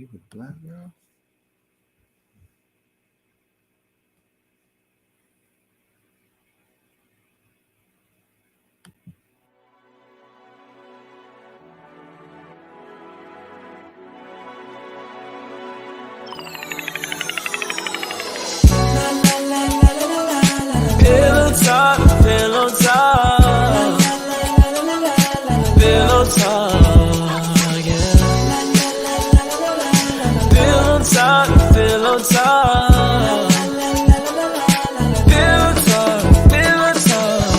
You with black girl? Pillow talk, pillow talk, pillow talk, yeah. Pillow talk, pillow talk, pillow talk, pillow talk.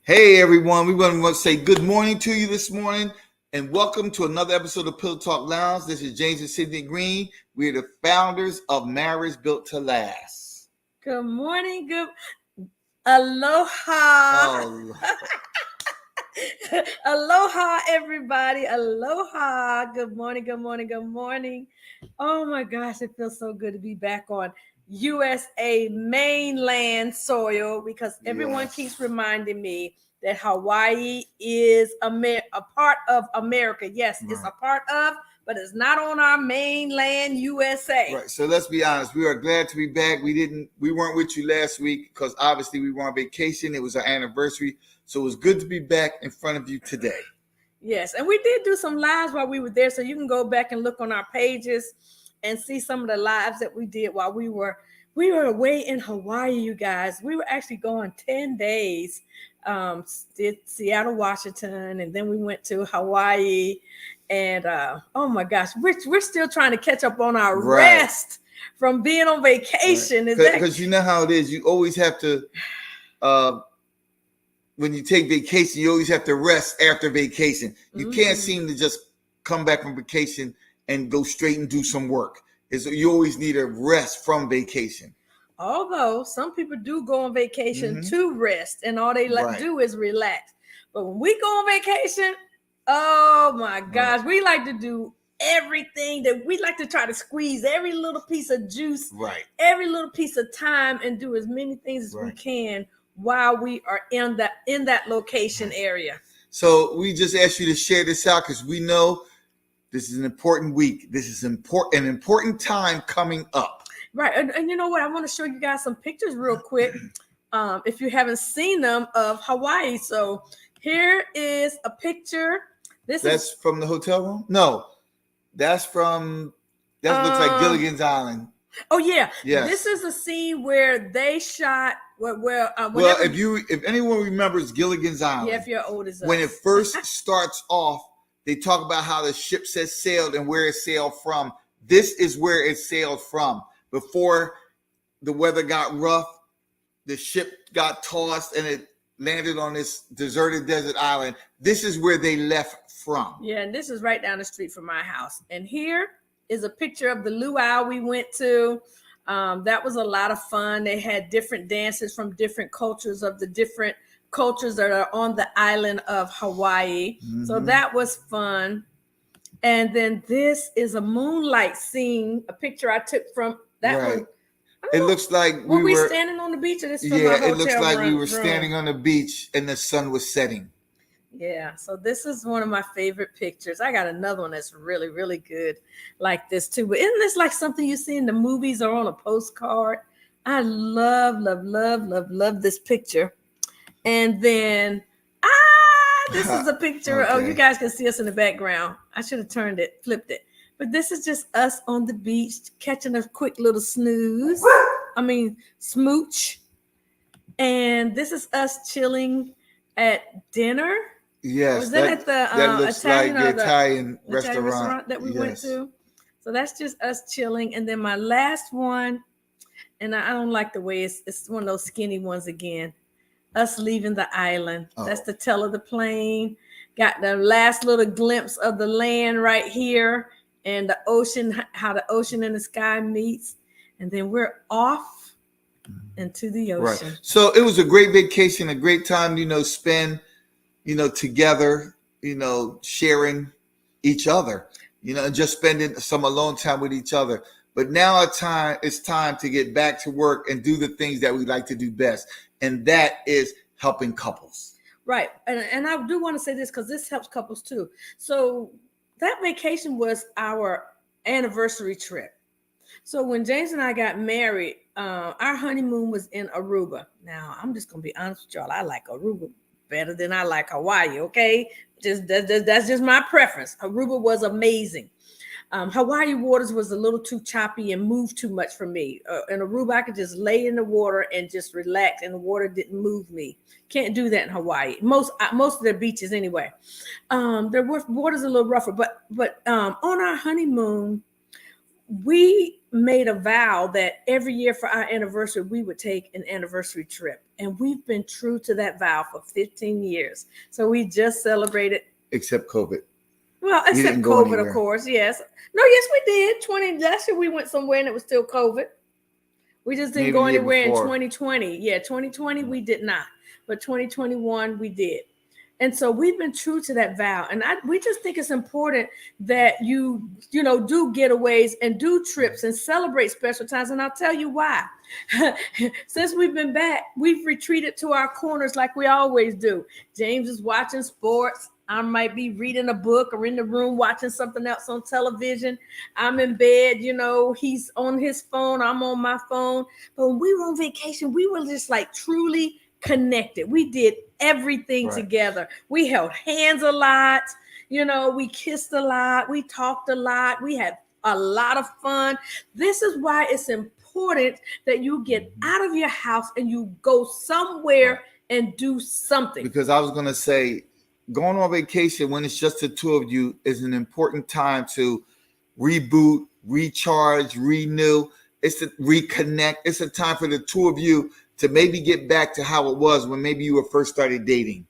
Hey everyone, we want to say good morning to you this morning and welcome to another episode of Pillow Talk Lounge. This is James and Sydney Greene. We're the founders of Marriage Built to Last. Good morning, good aloha. Oh, Aloha, everybody. Aloha. Good morning, good morning, good morning. Oh my gosh, it feels so good to be back on USA mainland soil because everyone Yes. keeps reminding me that Hawaii is a part of America. Yes, it's Right. a part of, but it's not on our mainland USA. right. So let's be honest. We are glad to be back. We weren't with you last week because obviously we were on vacation. It was our anniversary. So it was good to be back in front of you today. Yes, and we did do some lives while we were there, so you can go back and look on our pages and see some of the lives that we did while we were away in Hawaii, you guys. We were actually gone 10 days. Did Seattle, Washington, and then we went to Hawaii. And oh my gosh, we're still trying to catch up on our Right. rest from being on vacation. Because you know how it is. You always have to when you take vacation, you always have to rest after vacation. You can't seem to just come back from vacation and go straight and do some work. You always need a rest from vacation. Although some people do go on vacation to rest and all they Right. do is relax. But when we go on vacation, oh my gosh, we like to do everything that we like to try to squeeze every little piece of juice, Right. every little piece of time and do as many things as we Right. can while we are in that location area. So we just asked you to share this out because we know this is an important week. This is an important time coming up. Right. And you know what? I want to show you guys some pictures real quick. If you haven't seen them of Hawaii. So here is a picture. That's from the hotel room? No. That looks like Gilligan's Island. Oh yeah. Yes. This is a scene where they shot if anyone remembers Gilligan's Island, yeah, if you're old as us. when it first starts off, they talk about how the ship has sailed and where it sailed from. This is where it sailed from. Before the weather got rough, the ship got tossed and it landed on this deserted desert island. This is where they left from. Yeah, and this is right down the street from my house. And here is a picture of the luau we went to. That was a lot of fun. They had different dances from different cultures of the different cultures that are on the island of Hawaii. So that was fun. And then this is a moonlight scene, a picture I took from that Right. one. It looks like Were we standing on the beach or this from our yeah, hotel it looks like we room? were standing on the beach and the sun was setting. Yeah, so this is one of my favorite pictures. I got another one that's really, really good like this too. But isn't this like something you see in the movies or on a postcard? I love, love, love, love, love this picture. And then, this is a picture. Okay. Oh, you guys can see us in the background. I should have flipped it. But this is just us on the beach catching a quick little smooch. And this is us chilling at dinner. Yes, Was that at the that looks Italian like or the Italian restaurant restaurant that we went to? So that's just us chilling. And then my last one, and I don't like the way it's one of those skinny ones again. Us leaving the island. Oh. That's the tail of the plane. Got the last little glimpse of the land right here and the ocean, how the ocean and the sky meets. And then we're off into the ocean. Right. So it was a great vacation, a great time, spend, together, sharing, each other, and just spending some alone time with each other. But now it's time to get back to work and do the things that we like to do best. And that is helping couples. Right. And I do want to say this because this helps couples too. So that vacation was our anniversary trip. So when James and I got married, our honeymoon was in Aruba. Now, I'm just going to be honest with y'all. I like Aruba better than I like Hawaii, okay? That's just my preference. Aruba was amazing. Hawaii waters was a little too choppy and moved too much for me. In Aruba, I could just lay in the water and just relax, and the water didn't move me. Can't do that in Hawaii. Most of their beaches, anyway. Their water's a little rougher, but on our honeymoon, we made a vow that every year for our anniversary, we would take an anniversary trip, and we've been true to that vow for 15 years. So we just celebrated, except COVID. Well, except COVID, of course. Yes. No, yes, we did. Last year we went somewhere and it was still COVID. We just didn't go anywhere in 2020. Yeah, 2020 we did not. But 2021 we did. And so we've been true to that vow. And we just think it's important that you do getaways and do trips and celebrate special times. And I'll tell you why. Since we've been back, we've retreated to our corners like we always do. James is watching sports. I might be reading a book or in the room watching something else on television. I'm in bed, he's on his phone. I'm on my phone. But when we were on vacation, we were just like truly connected. We did everything together. We held hands a lot. We kissed a lot. We talked a lot. We had a lot of fun. This is why it's important that you get out of your house and you go somewhere and do something. Because I was going to say, going on vacation when it's just the two of you is an important time to reboot, recharge, renew. It's to reconnect. It's a time for the two of you to maybe get back to how it was when maybe you were first started dating,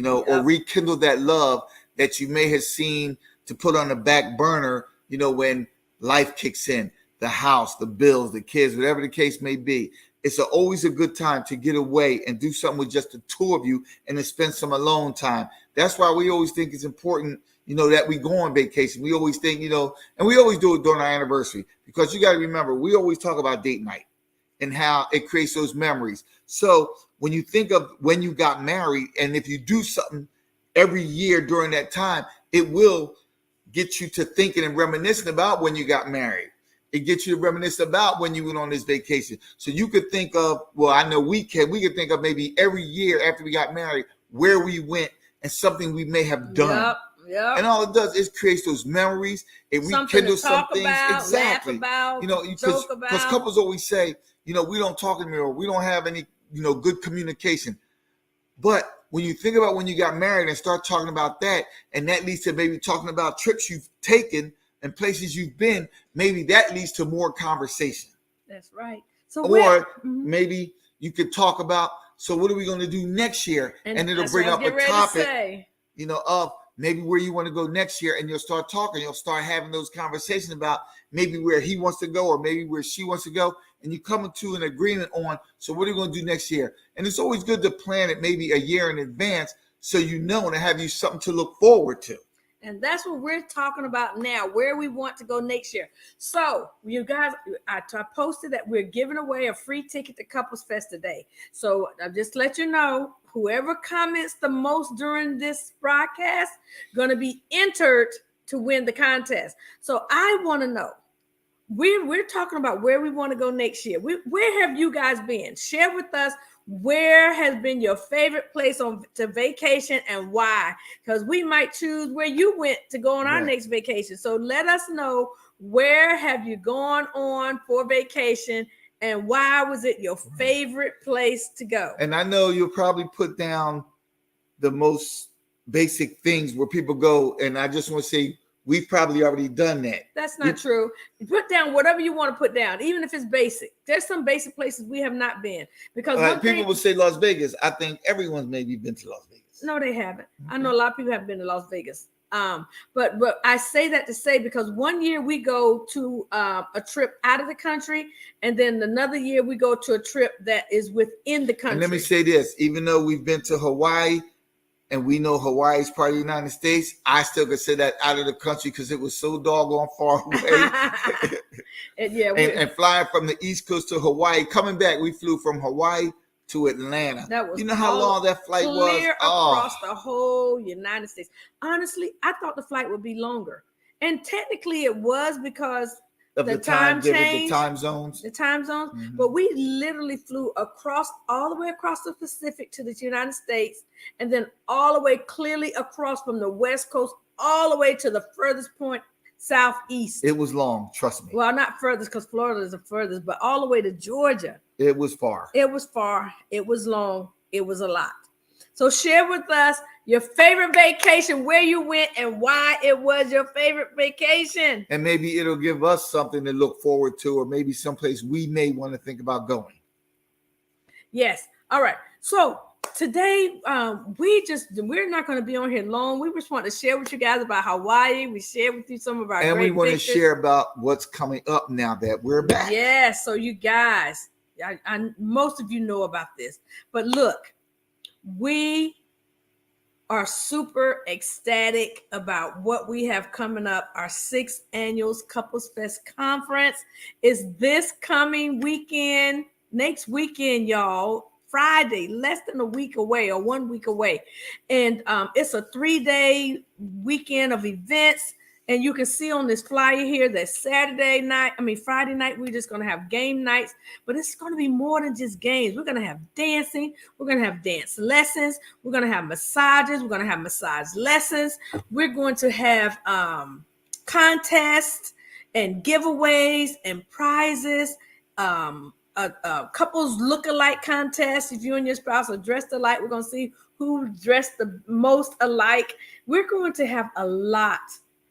or rekindle that love that you may have seen to put on the back burner, when life kicks in, the house, the bills, the kids, whatever the case may be. It's always a good time to get away and do something with just the two of you and to spend some alone time. That's why we always think it's important, that we go on vacation. We always think, and we always do it during our anniversary, because you got to remember, we always talk about date night and how it creates those memories. So when you think of when you got married, and if you do something every year during that time, it will get you to thinking and reminiscing about when you got married. It gets you to reminisce about when you went on this vacation. So you could think of, I know we could think of maybe every year after we got married, where we went and something we may have done. Yep. And all it does is creates those memories. It rekindles some things. Exactly. Laugh about, joke about. Because couples always say, we don't talk anymore. We don't have any, good communication. But when you think about when you got married and start talking about that, and that leads to maybe talking about trips you've taken and places you've been, maybe that leads to more conversation. That's right. So maybe you could talk about, so what are we going to do next year? And it'll bring up a topic, of maybe where you want to go next year, and you'll start talking. You'll start having those conversations about maybe where he wants to go or maybe where she wants to go. And you come into an agreement on, so what are you going to do next year? And it's always good to plan it maybe a year in advance so and have you something to look forward to. And that's what we're talking about now, where we want to go next year. So you guys, I posted that we're giving away a free ticket to CouplesFest today. So I'll just let you know, whoever comments the most during this broadcast going to be entered to win the contest. So I want to know, we're talking about where we want to go next year. Where have you guys been? Share with us. Where has been your favorite place to vacation and why? Because we might choose where you went to go on our next vacation. So let us know, where have you gone on for vacation and why was it your favorite place to go? And I know you'll probably put down the most basic things where people go. And I just want to say, we've probably already done that. That's not true. Put down whatever you want to put down, even if it's basic. There's some basic places we have not been. Because people will say Las Vegas. I think everyone's maybe been to Las Vegas. No, they haven't. I know a lot of people have been to Las Vegas. But I say that to say, because one year we go to a trip out of the country, and then another year we go to a trip that is within the country. And let me say this, even though we've been to Hawaii and we know Hawaii is part of the United States, I still consider that out of the country because it was so doggone far away. and flying from the East Coast to Hawaii, coming back, we flew from Hawaii to Atlanta. That was, you know how long that flight was? Clear across the whole United States. Honestly, I thought the flight would be longer, and technically it was because of the time change, the time zones. Mm-hmm. But we literally flew all the way across the Pacific to the United States, and then all the way clearly across from the West Coast all the way to the furthest point southeast. It was long, trust me. Well, not furthest because Florida is the furthest, but all the way to Georgia. It was far. It was far. It was long. It was a lot. So share with us your favorite vacation, where you went, and why it was your favorite vacation. And maybe it'll give us something to look forward to, or maybe someplace we may want to think about going. Yes. All right. So today, we're not going to be on here long. We just want to share with you guys about Hawaii. We shared with you some of our and great we want pictures. To share about what's coming up now that we're back. Yes. So you guys, most of you know about this, but look, we are super ecstatic about what we have coming up. Our 6th annual CouplesFest conference is this coming weekend, next weekend, y'all. Friday, less than a week away or 1 week away. And it's a 3-day weekend of events. And you can see on this flyer here that Friday night, we're just going to have game nights, but it's going to be more than just games. We're going to have dancing. We're going to have dance lessons. We're going to have massages. We're going to have massage lessons. We're going to have contests and giveaways and prizes, couples look-alike contest. If you and your spouse are dressed alike, we're going to see who dressed the most alike. We're going to have a lot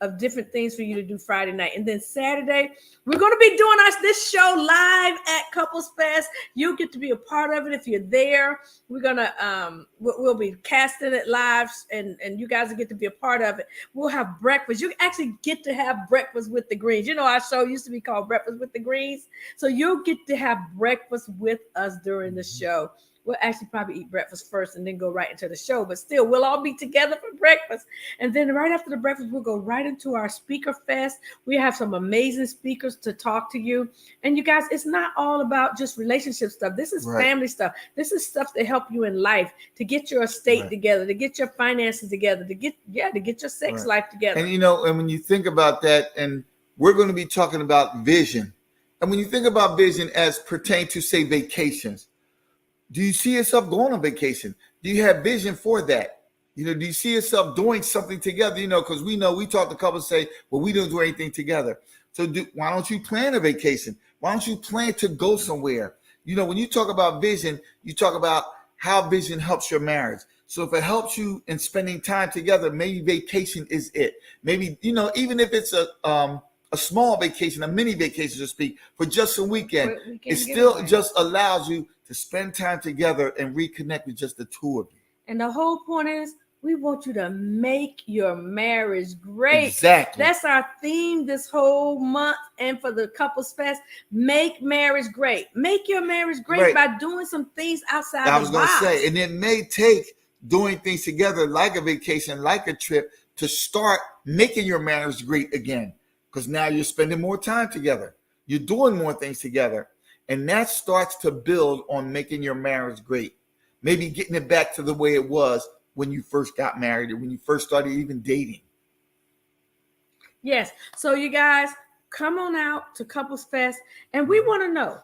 of different things for you to do Friday night. And then Saturday, we're going to be doing this show live at CouplesFest. You'll get to be a part of it if you're there. We're going to, we'll be casting it live, and you guys will get to be a part of it. We'll have breakfast. You actually get to have breakfast with the Greens. You know, our show used to be called Breakfast with the Greens. So you'll get to have breakfast with us during the show. We'll actually probably eat breakfast first and then go right into the show. But still, we'll all be together for breakfast. And then right after the breakfast, we'll go right into our speaker fest. We have some amazing speakers to talk to you. And you guys, it's not all about just relationship stuff. This is family stuff. This is stuff to help you in life, to get your estate together, to get your finances together, to get your sex life together. And, and when you think about that, and we're going to be talking about vision. And when you think about vision as pertain to, say, vacations, do you see yourself going on vacation? Do you have vision for that? Do you see yourself doing something together? Because we talk to couples say, well, we don't do anything together. So why don't you plan a vacation? Why don't you plan to go somewhere? When you talk about vision, you talk about how vision helps your marriage. So if it helps you in spending time together, maybe vacation is it. Maybe, even if it's a small vacation, a mini vacation, so to speak, for just a weekend, it still just allows you to spend time together and reconnect with just the two of you. And the whole point is, we want you to make your marriage great. Exactly. That's our theme this whole month. And for the CouplesFest, make marriage great. Make your marriage great by doing some things outside the box. I was going to say, and it may take doing things together like a vacation, like a trip, to start making your marriage great again. Because now you're spending more time together. You're doing more things together. And that starts to build on making your marriage great. Maybe getting it back to the way it was when you first got married or when you first started even dating. Yes. So you guys, come on out to CouplesFest. And we want to know.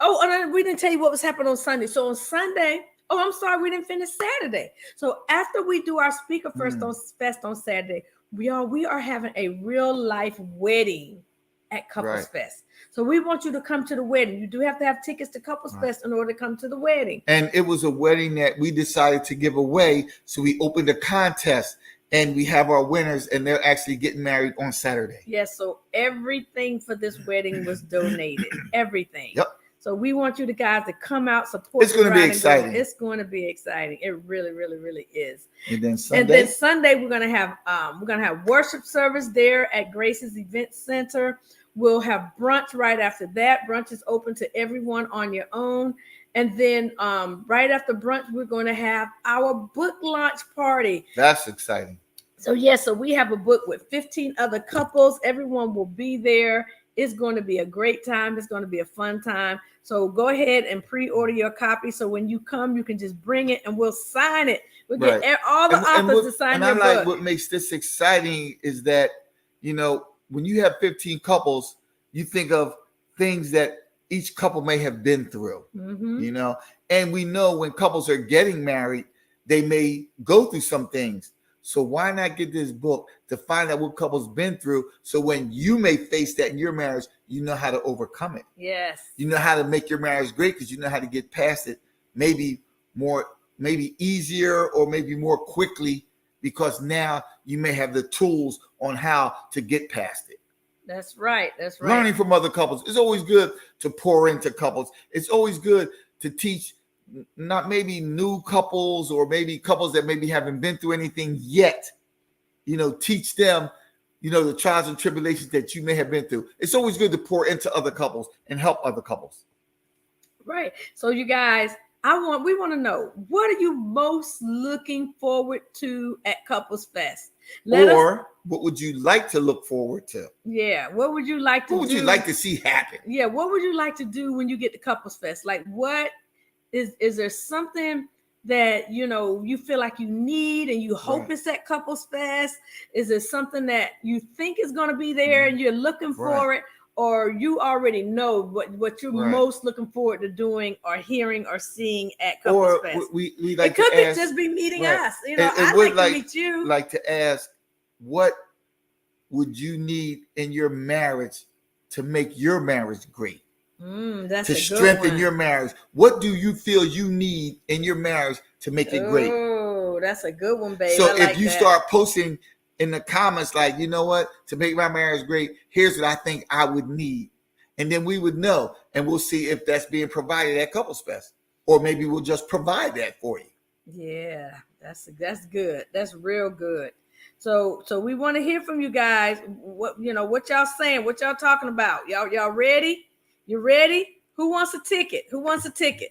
Oh, and we didn't tell you what was happening on Sunday. So on Sunday, I'm sorry, we didn't finish Saturday. So after we do our speaker fest on Saturday, we are having a real life wedding at CouplesFest. So we want you to come to the wedding. You do have to have tickets to CouplesFest in order to come to the wedding. And it was a wedding that we decided to give away. So we opened a contest and we have our winners, and they're actually getting married on Saturday. Yes. So everything for this wedding was donated. Everything. Yep. So we want you guys to come out, support. It's going to be exciting. It's going to be exciting. It really, really, really is. And then Sunday, we're going to have worship service there at Grace's Event Center. We'll have brunch right after that. Brunch is open to everyone on your own. And then right after brunch, we're going to have our book launch party. That's exciting. So so we have a book with 15 other couples. Everyone will be there. It's going to be a great time. It's going to be a fun time. So go ahead and pre-order your copy. So when you come, you can just bring it and we'll sign it. We'll get all the authors to sign your book. And I like what makes this exciting is that, you know, when you have 15 couples, you think of things that each couple may have been through, you know, and we know when couples are getting married, they may go through some things. So why not get this book to find out what couples been through? So when you may face that in your marriage, you know how to overcome it. Yes. You know how to make your marriage great because you know how to get past it. Maybe easier or maybe more quickly because now you may have the tools on how to get past it. That's right. That's right. Learning from other couples. It's always good to pour into couples. It's always good to teach not maybe new couples or maybe couples that maybe haven't been through anything yet, you know, teach them, you know, the trials and tribulations that you may have been through. It's always good to pour into other couples and help other couples. Right. So you guys, we want to know, what are you most looking forward to at CouplesFest? What would you like to look forward to? Yeah. What would you like to do? What would you like to see happen? Yeah. What would you like to do when you get to CouplesFest? Like, what is there something that, you know, you feel like you need and you hope it's at CouplesFest? Is there something that you think is going to be there and you're looking for it? Or you already know what you're most looking forward to doing or hearing or seeing at CouplesFest? Or we like it could to ask, just be meeting us. You know, I'd like to meet you. Like to ask, what would you need in your marriage to make your marriage great? That's to a good strengthen one. your marriage. What do you feel you need in your marriage to make it great? Oh, that's a good one, baby. So if you start posting in the comments, like, you know what, to make my marriage great, here's what I think I would need. And then we would know, and we'll see if that's being provided at CouplesFest. Or maybe we'll just provide that for you. Yeah, that's good. That's real good. So we want to hear from you guys. What y'all saying? What y'all talking about? Y'all ready? You ready? Who wants a ticket? Who wants a ticket?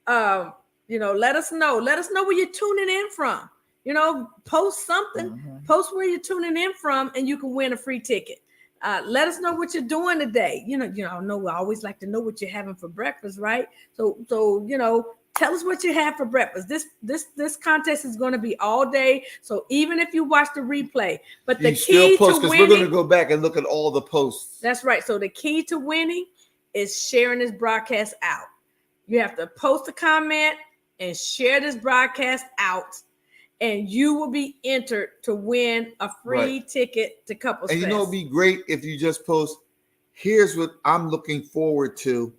You know, let us know. Let us know where you're tuning in from. You know, post something. Post where you're tuning in from, and you can win a free ticket. Let us know what you're doing today. You know, I always like to know what you're having for breakfast, right? So you know, tell us what you have for breakfast. This contest is going to be all day. So even if you watch the replay, but the key to winning, we're going to go back and look at all the posts. That's right. So the key to winning is sharing this broadcast out. You have to post a comment and share this broadcast out, and you will be entered to win a free ticket to CouplesFest. And you know, it'd be great if you just post, here's what I'm looking forward to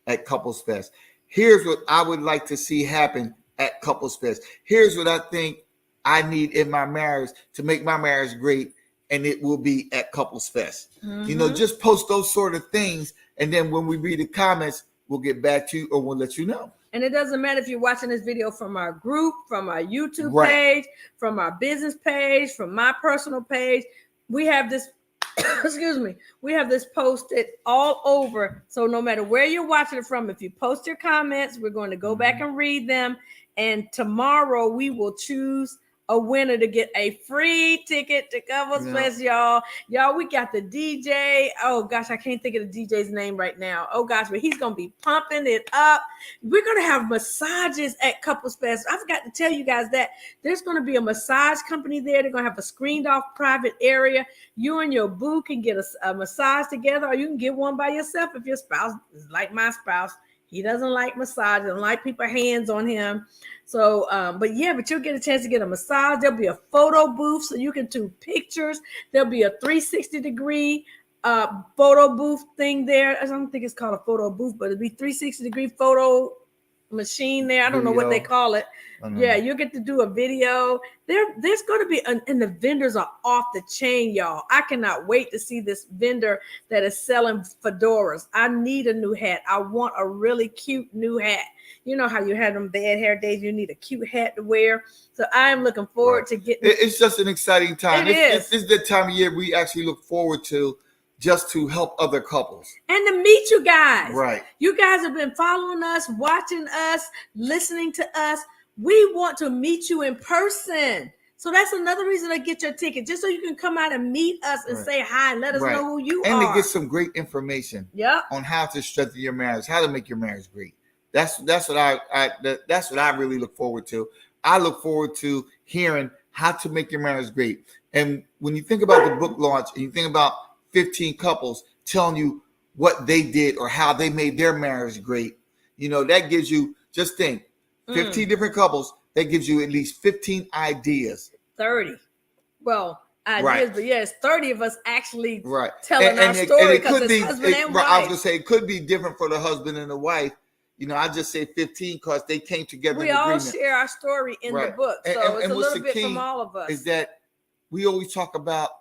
at CouplesFest. Here's what I would like to see happen at CouplesFest. Here's what I think I need in my marriage to make my marriage great, and it will be at CouplesFest. You know, just post those sort of things, and then when we read the comments, we'll get back to you or we'll let you know. And it doesn't matter if you're watching this video from our group, from our YouTube page, from our business page, from my personal page. We have this, excuse me, we have this posted all over. So no matter where you're watching it from, if you post your comments, we're going to go back and read them. And tomorrow we will choose a winner to get a free ticket to CouplesFest, y'all. Y'all, we got the DJ. Oh gosh, I can't think of the DJ's name right now. Oh gosh, but he's gonna be pumping it up. We're gonna have massages at CouplesFest. I forgot to tell you guys that there's gonna be a massage company there. They're gonna have a screened off private area. You and your boo can get a massage together, or you can get one by yourself if your spouse is like my spouse. He doesn't like massage, doesn't like people hands on him. So, but you'll get a chance to get a massage. There'll be a photo booth so you can do pictures. There'll be a 360-degree photo booth thing there. I don't think it's called a photo booth, but it'll be 360-degree photo machine there. I don't know what they call it. Yeah, you'll get to do a video. There's going to be, and the vendors are off the chain, y'all. I cannot wait to see this vendor that is selling fedoras. I need a new hat. I want a really cute new hat. You know how you have them bad hair days. You need a cute hat to wear. So I am looking forward to getting. It's just an exciting time. It is. It's the time of year we actually look forward to just to help other couples. And to meet you guys. Right. You guys have been following us, watching us, listening to us. We want to meet you in person. So that's another reason to get your ticket, just so you can come out and meet us and say hi and let us know who you are. And to get some great information on how to strengthen your marriage, how to make your marriage great. That's what I really look forward to. I look forward to hearing how to make your marriage great. And when you think about the book launch and you think about 15 couples telling you what they did or how they made their marriage great, that gives you, just think, 15 different couples, that gives you at least 15 ideas. 30. Well, ideas, but yes, 30 of us actually telling our and story it could because be, it's husband and wife. I was going to say, it could be different for the husband and the wife. I just say 15 because they came together we in all agreement. share our story in the book. So it's a little bit from all of us. Is that we always talk about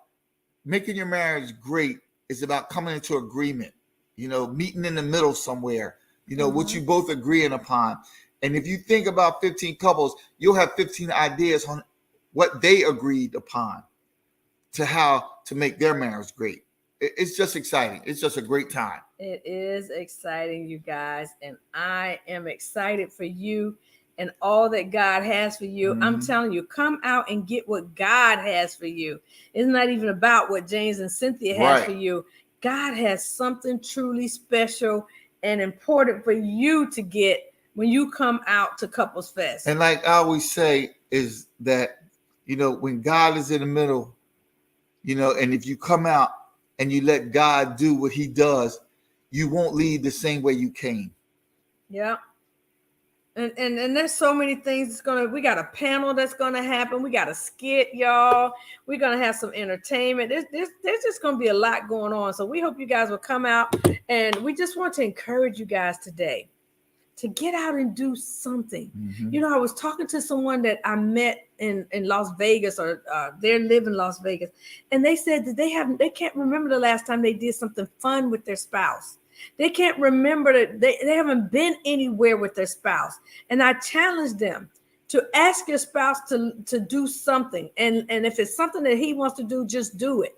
making your marriage great is about coming into agreement, meeting in the middle somewhere, what you both agreeing upon. And if you think about 15 couples, you'll have 15 ideas on what they agreed upon to how to make their marriage great. It's just exciting. It's just a great time. It is exciting, you guys. And I am excited for you and all that God has for you. I'm telling you, come out and get what God has for you. It's not even about what James and Cynthia has for you. God has something truly special and important for you to get when you come out to CouplesFest. And like I always say is that, when God is in the middle, and if you come out and you let God do what he does, you won't leave the same way you came. Yeah. And there's so many things we got a panel that's gonna happen. We got a skit, y'all. We're gonna have some entertainment. There's just gonna be a lot going on. So we hope you guys will come out, and we just want to encourage you guys today to get out and do something. I was talking to someone that I met in Las Vegas, or they live in Las Vegas, and they said that they can't remember the last time they did something fun with their spouse. They can't remember that they haven't been anywhere with their spouse. And I challenge them to ask your spouse to do something. And if it's something that he wants to do, just do it.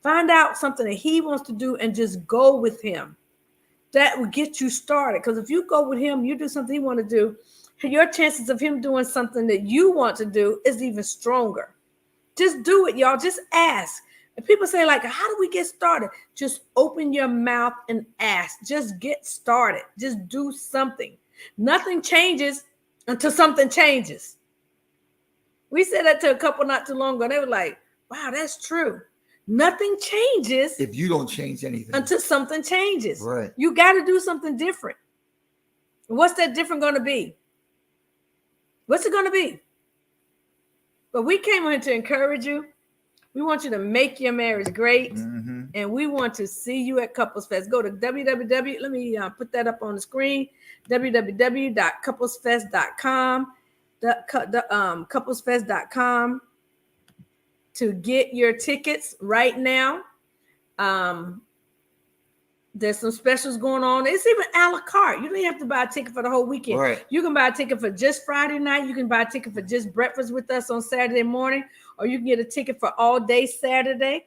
Find out something that he wants to do and just go with him. That will get you started. Because if you go with him, you do something he want to do, your chances of him doing something that you want to do is even stronger. Just do it, y'all. Just ask. And people say, like, how do we get started? Just open your mouth and ask. Just get started. Just do something. Nothing changes until something changes. We said that to a couple not too long ago. They were like, wow, that's true. Nothing changes if you don't change anything until something changes. Right. You got to do something different. What's that different going to be? What's it going to be? But we came here to encourage you. We want you to make your marriage great, and we want to see you at CouplesFest. Go to www. Let me put that up on the screen. www.couplesfest.com. CouplesFest.com to get your tickets right now. There's some specials going on. It's even a la carte. You don't even have to buy a ticket for the whole weekend. Right. You can buy a ticket for just Friday night. You can buy a ticket for just breakfast with us on Saturday morning, or you can get a ticket for all day Saturday,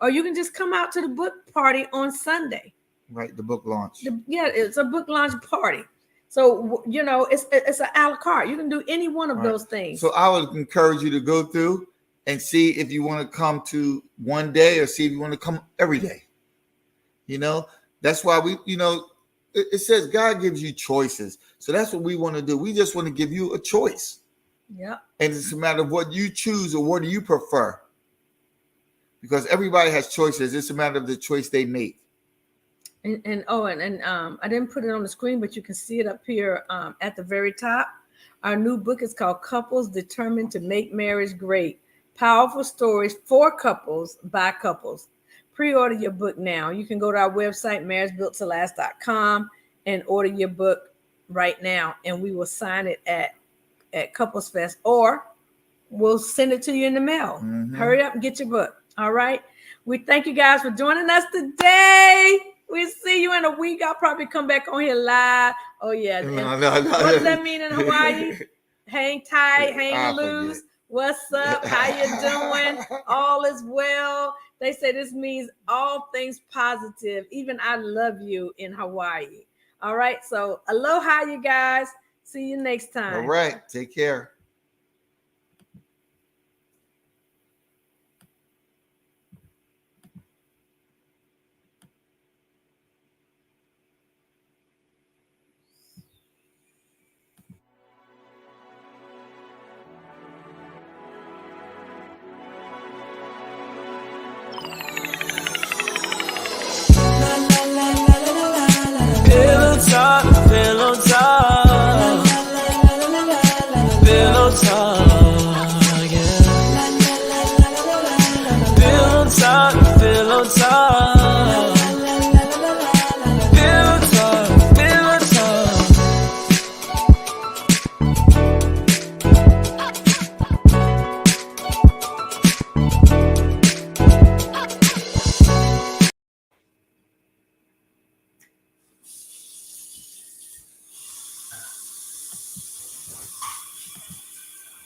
or you can just come out to the book party on Sunday. Right, the book launch. It's a book launch party. So, it's an a la carte. You can do any one of those things. So I would encourage you to go through and see if you want to come to one day or see if you want to come every day. That's why it says God gives you choices. So that's what we want to do. We just want to give you a choice. Yeah. And it's a matter of what you choose or what do you prefer. Because everybody has choices. It's a matter of the choice they make. And I didn't put it on the screen, but you can see it up here at the very top. Our new book is called Couples Determined to Make Marriage Great. Powerful stories for couples by couples. Pre-order your book now. You can go to our website, marriagebuilttolast.com, and order your book right now, and we will sign it at CouplesFest, or we'll send it to you in the mail. Hurry up and get your book. All right. We thank you guys for joining us today. We'll see you in a week. I'll probably come back on here live. Oh, yeah. No. What does that mean in Hawaii? Hang tight, hang loose. What's up? How you doing? All is well. They say this means all things positive. Even I love you in Hawaii. All right. So aloha, you guys. See you next time. All right. Take care.